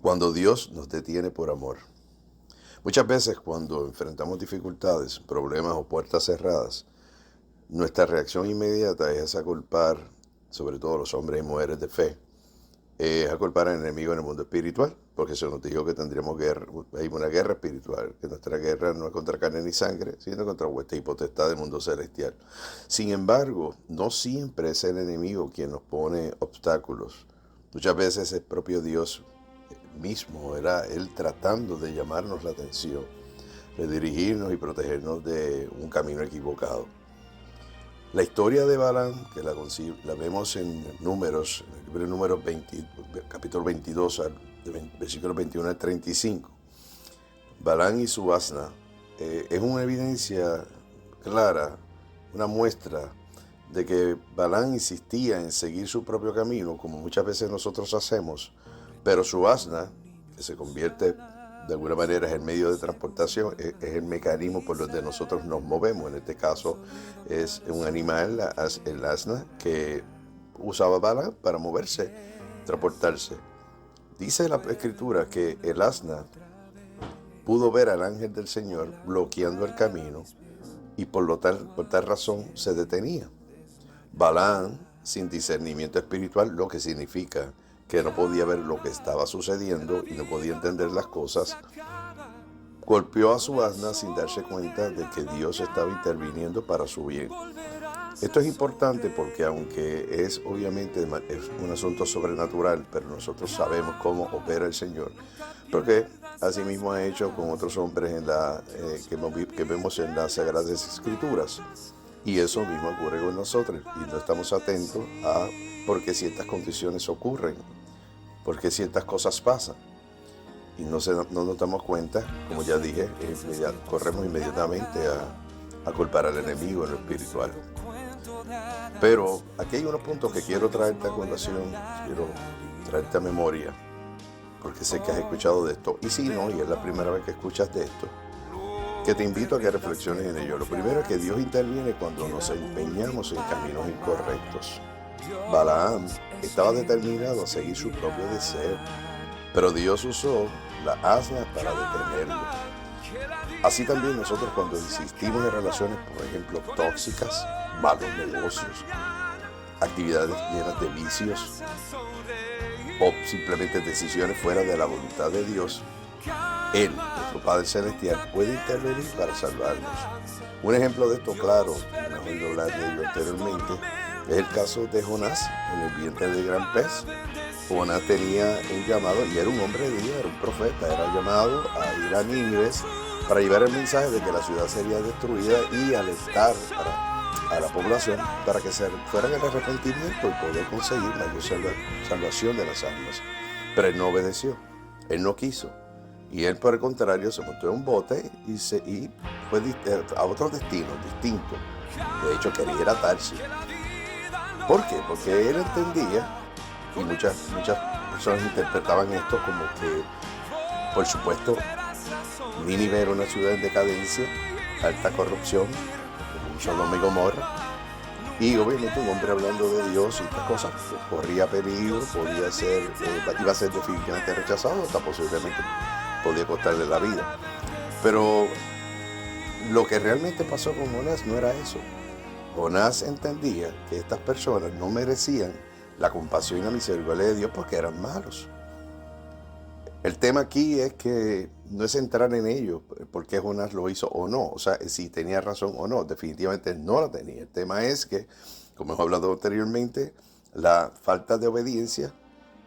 Cuando Dios nos detiene por amor. Muchas veces cuando enfrentamos dificultades, problemas o puertas cerradas, nuestra reacción inmediata es a culpar, sobre todo los hombres y mujeres de fe, es a culpar al enemigo en el mundo espiritual, porque se nos dijo que tendríamos guerra, hay una guerra espiritual, que nuestra guerra no es contra carne ni sangre, sino contra huestes y potestad del mundo celestial. Sin embargo, no siempre es el enemigo quien nos pone obstáculos. Muchas veces es el propio Dios mismo, era Él tratando de llamarnos la atención, de dirigirnos y protegernos de un camino equivocado. La historia de Balaam, que la vemos en Números, en el libro de Números 20, capítulo 22, versículos 21 al 35. Balaam y su asna es una evidencia clara, una muestra de que Balaam insistía en seguir su propio camino, como muchas veces nosotros hacemos, pero su asna, que se convierte de alguna manera es el medio de transportación, es el mecanismo por donde nosotros nos movemos. En este caso es un animal, el asna, que usaba Balaam para moverse, transportarse. Dice la Escritura que el asna pudo ver al ángel del Señor bloqueando el camino y por tal razón se detenía. Balaam, sin discernimiento espiritual, lo que significa que no podía ver lo que estaba sucediendo y no podía entender las cosas, golpeó a su asna sin darse cuenta de que Dios estaba interviniendo para su bien. Esto es importante porque aunque es obviamente es un asunto sobrenatural, pero nosotros sabemos cómo opera el Señor, porque así mismo ha hecho con otros hombres que vemos en las Sagradas Escrituras. Y eso mismo ocurre con nosotros y no estamos atentos a por qué ciertas condiciones ocurren, por qué ciertas cosas pasan. Y no nos damos cuenta, como ya dije, corremos inmediatamente a culpar al enemigo en lo espiritual. Pero aquí hay unos puntos que quiero traerte a colación, quiero traerte a memoria, porque sé que has escuchado de esto. Y si no, y es la primera vez que escuchas de esto, que te invito a que reflexiones en ello. Lo primero es que Dios interviene cuando nos empeñamos en caminos incorrectos. Balaam estaba determinado a seguir su propio deseo, pero Dios usó la asna para detenerlo. Así también nosotros cuando insistimos en relaciones, por ejemplo, tóxicas, malos negocios, actividades llenas de vicios o simplemente decisiones fuera de la voluntad de Dios, Él, nuestro Padre Celestial, puede intervenir para salvarnos. Un ejemplo de esto claro, hemos oído hablar de ello anteriormente, es el caso de Jonás en el vientre del gran pez. Jonás tenía un llamado y era un hombre de Dios, era un profeta, era llamado a ir a Nínive para llevar el mensaje de que la ciudad sería destruida y alertar a la población para que se fueran al arrepentimiento y poder conseguir la salvación de las almas. Pero él no obedeció, él no quiso. Y él, por el contrario, se montó en un bote y fue a otro destino distinto. De hecho, quería ir a Tarsis. ¿Por qué? Porque él entendía, y muchas personas interpretaban esto como que, por supuesto, Nínive era una ciudad en decadencia, alta corrupción, como un Sodoma y Gomorra. Y obviamente un hombre hablando de Dios y estas cosas corría peligro, iba a ser definitivamente rechazado, hasta posiblemente podía costarle la vida. Pero lo que realmente pasó con Jonás no era eso. Jonás entendía que estas personas no merecían la compasión y la misericordia de Dios porque eran malos. El tema aquí es que no es entrar en ello, por qué Jonás lo hizo o no, o sea, si tenía razón o no, definitivamente no la tenía. El tema es que, como hemos hablado anteriormente, la falta de obediencia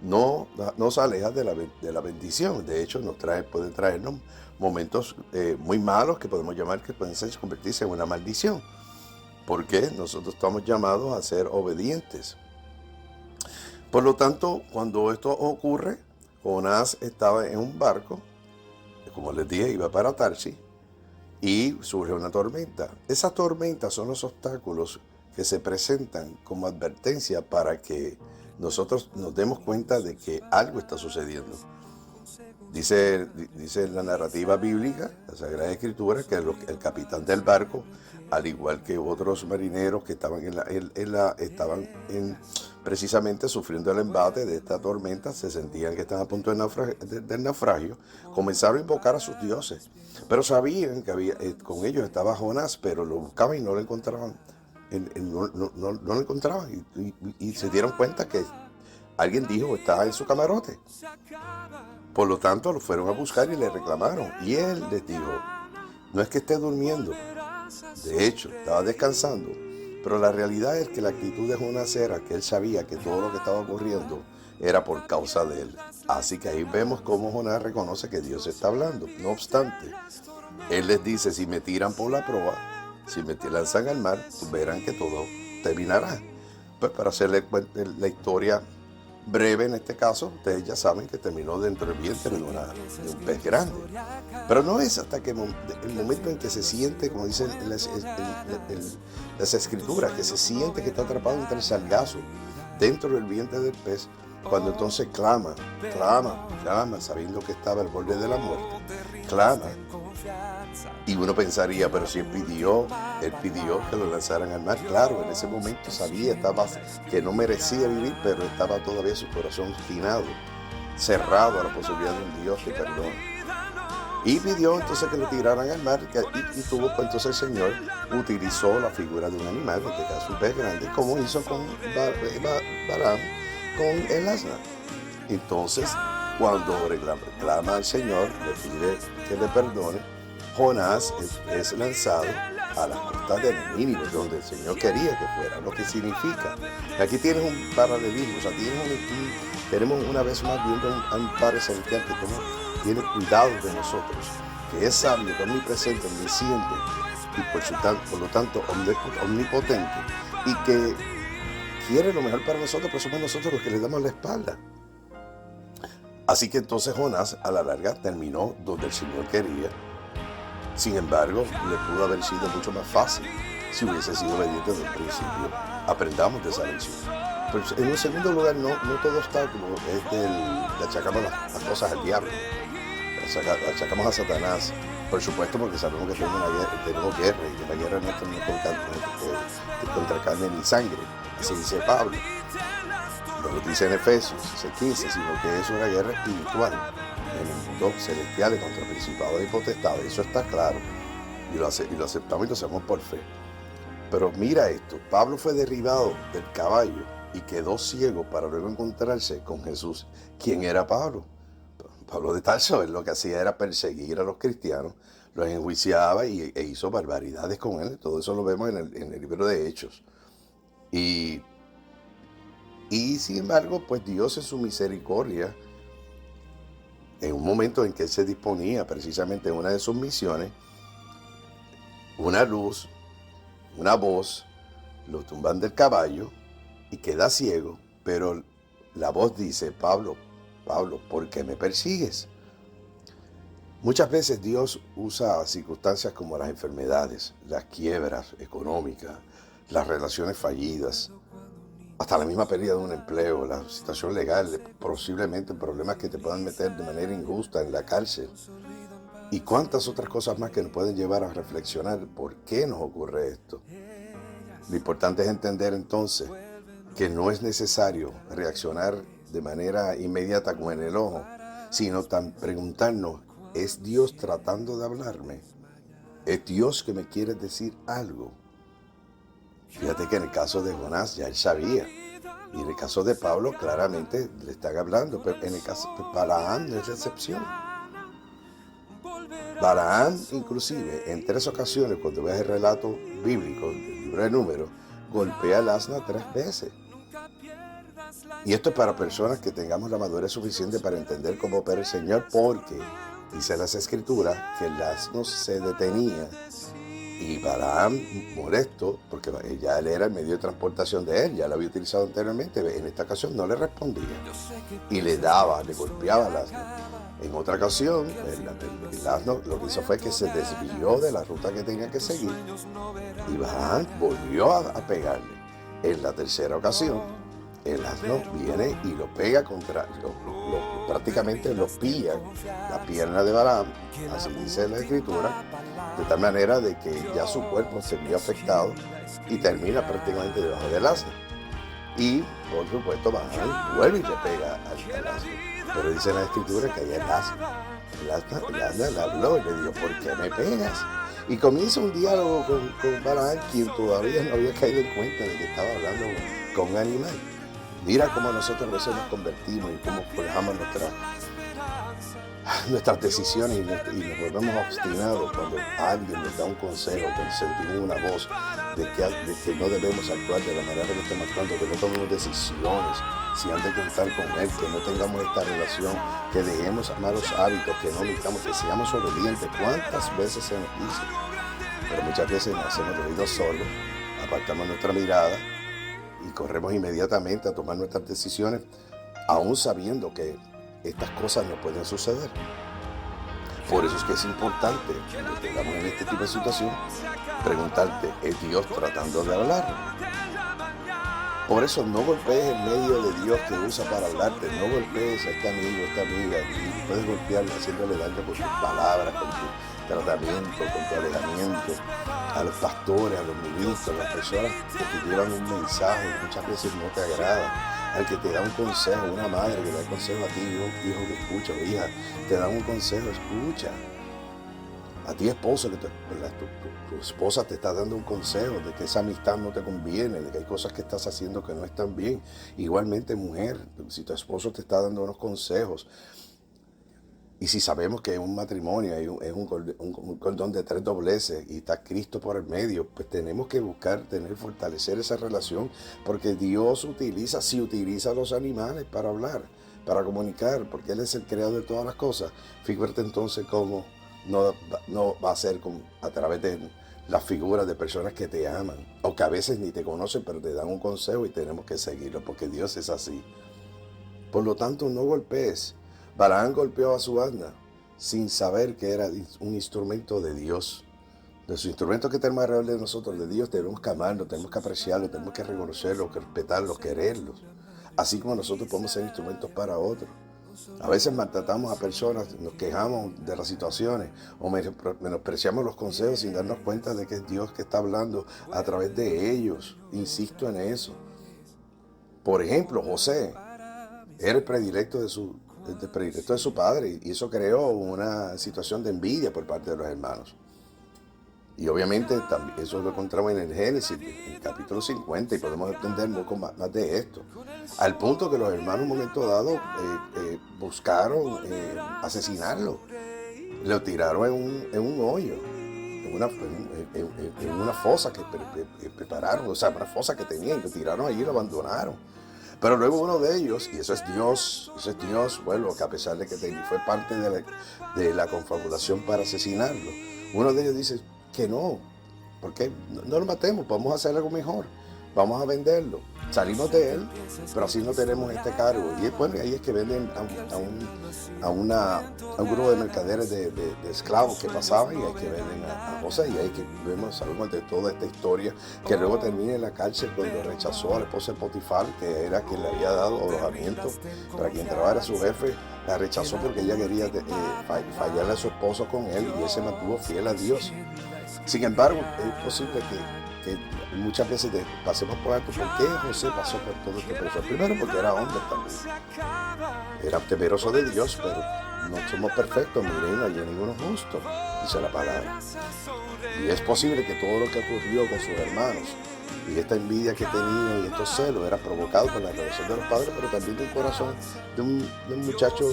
no nos aleja de la bendición. De hecho, puede traernos momentos muy malos que podemos llamar que pueden convertirse en una maldición, porque nosotros estamos llamados a ser obedientes. Por lo tanto, cuando esto ocurre, Jonás estaba en un barco, como les dije, iba para Tarsis, y surge una tormenta. Esas tormentas son los obstáculos que se presentan como advertencia para que nosotros nos demos cuenta de que algo está sucediendo. Dice la narrativa bíblica, la Sagrada Escritura, que el capitán del barco, al igual que otros marineros que estaban precisamente sufriendo el embate de esta tormenta, se sentían que estaban a punto del naufragio, comenzaron a invocar a sus dioses, pero sabían que con ellos estaba Jonás, pero lo buscaban y no lo encontraban, no lo encontraban y se dieron cuenta que alguien dijo estaba en su camarote. Por lo tanto, lo fueron a buscar y le reclamaron. Y él les dijo, no es que esté durmiendo, de hecho, estaba descansando. Pero la realidad es que la actitud de Jonás era que él sabía que todo lo que estaba ocurriendo era por causa de él. Así que ahí vemos cómo Jonás reconoce que Dios está hablando. No obstante, él les dice, si me tiran por la proa, si me lanzan al mar, verán que todo terminará. Pues para hacerle la historia breve en este caso, ustedes ya saben que terminó dentro del vientre de un pez grande. Pero no es hasta que el momento en que se siente, como dicen las escrituras, que se siente que está atrapado entre el sargazo, dentro del vientre del pez, cuando entonces clama, sabiendo que estaba al borde de la muerte, clama. Y uno pensaría, pero si él pidió que lo lanzaran al mar. Claro, en ese momento sabía que no merecía vivir, pero estaba todavía su corazón obstinado, cerrado a la posibilidad de un Dios de perdón. Y pidió entonces que lo tiraran al mar, y tuvo, pues entonces el Señor utilizó la figura de un animal, en este caso un pez grande, como hizo con Balaam, con el asna. Entonces, cuando clama al Señor, le pide que le perdone, Jonás es lanzado a las costas de Nínive, donde el Señor quería que fuera, lo que significa. Aquí tienes un paralelismo, o sea, tenemos una vez más viendo un Padre Celestial que tiene cuidado de nosotros, que es sabio, que es omnipresente, omnisciente y por lo tanto omnipotente, y que quiere lo mejor para nosotros, pero somos nosotros los que le damos la espalda. Así que entonces Jonás a la larga terminó donde el Señor quería. Sin embargo, le pudo haber sido mucho más fácil si hubiese sido obediente desde el principio. Aprendamos de esa lección. Pero en un segundo lugar, no todo está como le achacamos las cosas al diablo, le achacamos a Satanás, por supuesto, porque sabemos que tenemos guerra, y que la guerra no es contra carne ni sangre, así dice Pablo. No lo dice en Efesios 15, sino que es una guerra espiritual en el mundo celestial contra principados y potestades. Eso está claro, y lo aceptamos y lo hacemos por fe. Pero mira esto, Pablo fue derribado del caballo y quedó ciego para luego encontrarse con Jesús. ¿Quién era Pablo? Pablo de Tarso, él lo que hacía era perseguir a los cristianos, los enjuiciaba e hizo barbaridades con él. Todo eso lo vemos en el libro de Hechos. Y sin embargo, pues Dios en su misericordia, en un momento en que él se disponía precisamente en una de sus misiones, una luz, una voz, lo tumban del caballo y queda ciego, pero la voz dice, Pablo, ¿por qué me persigues? Muchas veces Dios usa circunstancias como las enfermedades, las quiebras económicas, las relaciones fallidas, hasta la misma pérdida de un empleo, la situación legal, posiblemente problemas que te puedan meter de manera injusta en la cárcel, y cuántas otras cosas más que nos pueden llevar a reflexionar por qué nos ocurre esto. Lo importante es entender entonces que no es necesario reaccionar de manera inmediata con el enojo, sino preguntarnos, ¿es Dios tratando de hablarme? ¿Es Dios que me quiere decir algo? Fíjate que en el caso de Jonás ya él sabía, y en el caso de Pablo claramente le están hablando, pero en el caso de Balaam no es la excepción. Balaam inclusive en 3 ocasiones, cuando ves el relato bíblico del libro de Números, golpea al asna 3 veces. Y esto es para personas que tengamos la madurez suficiente para entender cómo opera el Señor, porque dice las Escrituras que el asno se detenía y Balaam, molesto, porque ya él era el medio de transportación de él, ya lo había utilizado anteriormente, en esta ocasión no le respondía y le golpeaba al asno. En otra ocasión, el asno lo que hizo fue que se desvió de la ruta que tenía que seguir y Balaam volvió a pegarle. En la tercera ocasión, el asno viene y lo pega contra, prácticamente lo pilla la pierna de Balaam, así dice la escritura, de tal manera de que ya su cuerpo se vio afectado y termina prácticamente debajo del asno. Y por supuesto Balaam vuelve y le pega al asno. Pero dice la escritura que ahí el asno le habló y le dijo, ¿por qué me pegas? Y comienza un diálogo con Balaam, quien todavía no había caído en cuenta de que estaba hablando con un animal. Mira cómo nosotros a veces nos convertimos y cómo forjamos nuestras decisiones y nos volvemos obstinados cuando alguien nos da un consejo, cuando sentimos una voz de que no debemos actuar de la manera que estamos actuando, que no tomemos decisiones si han de contar con Él, que no tengamos esta relación, que dejemos malos hábitos, que no omitamos, que seamos obedientes. ¿Cuántas veces se nos dice? Pero muchas veces nos hacemos oídos solos, apartamos nuestra mirada y corremos inmediatamente a tomar nuestras decisiones, aún sabiendo que estas cosas no pueden suceder. Por eso es que es importante, cuando tengamos en este tipo de situación, preguntarte, ¿es Dios tratando de hablar? Por eso no golpees el medio de Dios que usa para hablarte, no golpees a este amigo, esta amiga, y puedes golpearlo haciéndole daño con tus palabras, con tu tratamiento, con tu alejamiento, a los pastores, a los ministros, a las personas que te llevan un mensaje que muchas veces no te agrada, al que te da un consejo, una madre que te da consejo a ti, un hijo que escucha, o hija, te da un consejo, escucha. A ti esposo, que tu esposa te está dando un consejo de que esa amistad no te conviene, de que hay cosas que estás haciendo que no están bien. Igualmente mujer, si tu esposo te está dando unos consejos, y si sabemos que un matrimonio es un cordón de tres dobleces y está Cristo por el medio, pues tenemos que buscar fortalecer esa relación, porque Dios utiliza a los animales para hablar, para comunicar, porque Él es el creador de todas las cosas. Fíjate entonces cómo no va a ser a través de las figuras de personas que te aman, o que a veces ni te conocen, pero te dan un consejo y tenemos que seguirlo, porque Dios es así. Por lo tanto, no golpees. Balaam golpeó a su asna sin saber que era un instrumento de Dios. De los instrumentos que tenemos alrededor de nosotros, de Dios, tenemos que amarlo, tenemos que apreciarlo, tenemos que reconocerlo, que respetarlo, quererlos. Así como nosotros podemos ser instrumentos para otros. A veces maltratamos a personas, nos quejamos de las situaciones o menospreciamos los consejos sin darnos cuenta de que es Dios que está hablando a través de ellos. Insisto en eso. Por ejemplo, José era el predilecto de su padre, y eso creó una situación de envidia por parte de los hermanos. Y obviamente también eso lo encontramos en el Génesis, en el capítulo 50, y podemos entender un poco más de esto. Al punto que los hermanos en un momento dado buscaron asesinarlo. Lo tiraron en un hoyo, en una fosa que prepararon, o sea, una fosa que tenían, lo tiraron allí y lo abandonaron. Pero luego uno de ellos, y eso es Dios, bueno, que a pesar de que fue parte de la confabulación para asesinarlo, uno de ellos dice que no, porque no lo matemos, vamos a hacer algo mejor, vamos a venderlo. Salimos de él, pero así no tenemos este cargo. Y bueno, ahí es que venden a un grupo de mercaderes de esclavos que pasaban, y ahí que venden a José, y ahí que sabemos de toda esta historia, que luego termina en la cárcel cuando rechazó a la esposa de Potifar, que era quien le había dado alojamiento para que entrara, era su jefe. La rechazó porque ella quería fallarle a su esposo con él, y él se mantuvo fiel a Dios. Sin embargo, es posible que muchas veces pasemos por alto. ¿Por qué José pasó por todo este proceso? Primero, porque era hombre también. Era temeroso de Dios, pero no somos perfectos. Miren, no hay ninguno justo, dice la palabra. Y es posible que todo lo que ocurrió con sus hermanos y esta envidia que tenía y estos celos era provocado por la relación de los padres, pero también del corazón de un muchacho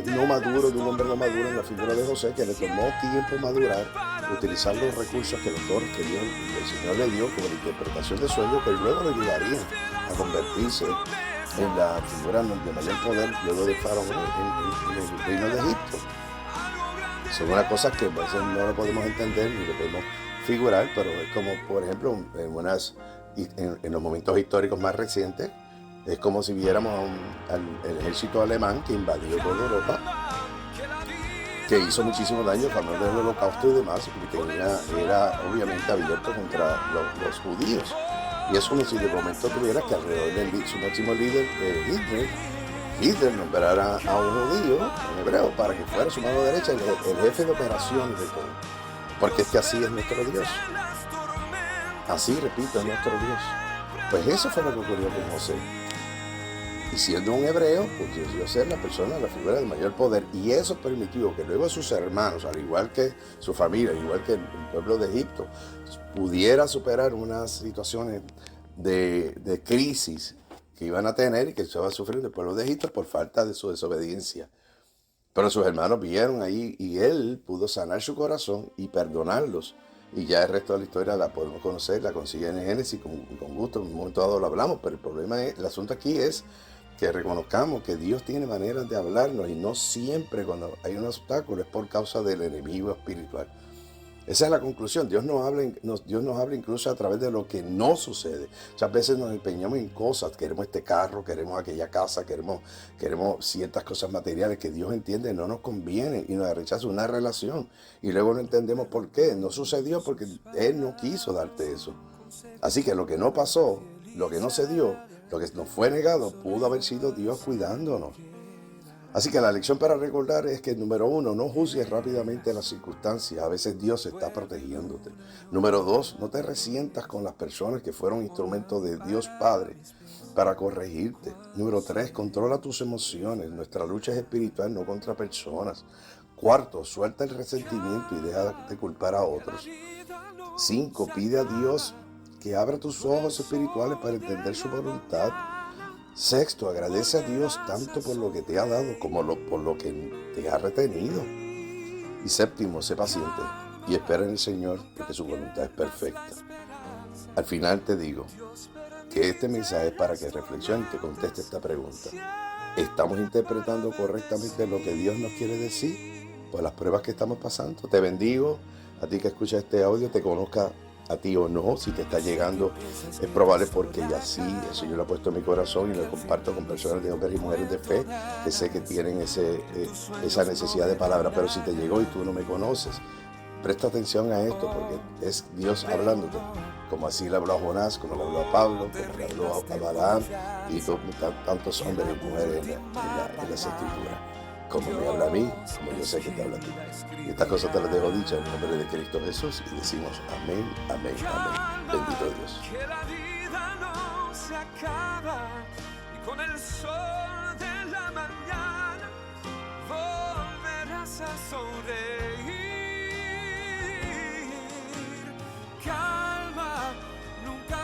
no maduro, de un hombre no maduro, en la figura de José, que le tomó tiempo madurar, utilizar los recursos, que los dones que el Señor le dio como la interpretación de sueños, que luego le llegarían a convertirse en la figura de mayor poder luego de Faraón en el reino de Egipto. Son unas cosas que a veces no lo podemos entender ni lo podemos figurar, pero es como, por ejemplo, en los momentos históricos más recientes, es como si viéramos al ejército alemán que invadió toda Europa, que hizo muchísimo daño a favor del holocausto y demás, porque era obviamente abierto contra los judíos. Y es como si de momento tuviera que alrededor de su máximo líder, Hitler nombrara a un judío, un hebreo, para que fuera su mano derecha, el jefe de operaciones de todo. Porque es que así es nuestro Dios. Así, repito, es nuestro Dios. Pues eso fue lo que ocurrió con José. Y siendo un hebreo, pues decidió ser la persona, la figura de mayor poder. Y eso permitió que luego sus hermanos, al igual que su familia, al igual que el pueblo de Egipto, pudiera superar unas situaciones de crisis que iban a tener y que estaba sufriendo el pueblo de Egipto por falta de su desobediencia. Pero sus hermanos vieron ahí y él pudo sanar su corazón y perdonarlos. Y ya el resto de la historia la podemos conocer, la consiguen en Génesis con gusto, en un momento dado lo hablamos, pero el asunto aquí es que reconozcamos que Dios tiene maneras de hablarnos y no siempre cuando hay un obstáculo es por causa del enemigo espiritual. Esa es la conclusión. Dios nos habla incluso a través de lo que no sucede. Muchas veces nos empeñamos en cosas. Queremos este carro, queremos aquella casa, queremos ciertas cosas materiales que Dios entiende no nos conviene y nos rechaza una relación. Y luego no entendemos por qué. No sucedió porque Él no quiso darte eso. Así que lo que no pasó, lo que no se dio, lo que nos fue negado, pudo haber sido Dios cuidándonos. Así que la lección para recordar es que, número 1, no juzgues rápidamente las circunstancias. A veces Dios está protegiéndote. Número 2, no te resientas con las personas que fueron instrumentos de Dios Padre para corregirte. Número 3, controla tus emociones. Nuestra lucha es espiritual, no contra personas. 4, suelta el resentimiento y deja de culpar a otros. 5, pide a Dios que abra tus ojos espirituales para entender su voluntad. 6, agradece a Dios tanto por lo que te ha dado como por lo que te ha retenido. Y 7, sé paciente y espera en el Señor porque su voluntad es perfecta. Al final te digo que este mensaje es para que reflexiones y te conteste esta pregunta. ¿Estamos interpretando correctamente lo que Dios nos quiere decir por las pruebas que estamos pasando? Te bendigo, a ti que escuchas este audio, te conozca a ti o no, si te está llegando, es probable porque ya sí, eso yo lo he puesto en mi corazón y lo comparto con personas de hombres y mujeres de fe que sé que tienen esa necesidad de palabra. Pero si te llegó y tú no me conoces, presta atención a esto porque es Dios hablándote, como así le habló a Jonás, como le habló a Pablo, como le habló a Balaam y tantos hombres y mujeres en las Escrituras. Como me habla a mí, como yo sé que te habla a ti. Y estas cosas te las dejo dichas en el nombre de Cristo Jesús y decimos amén, amén, amén. Bendito Dios. Que la vida no se acaba y con el sol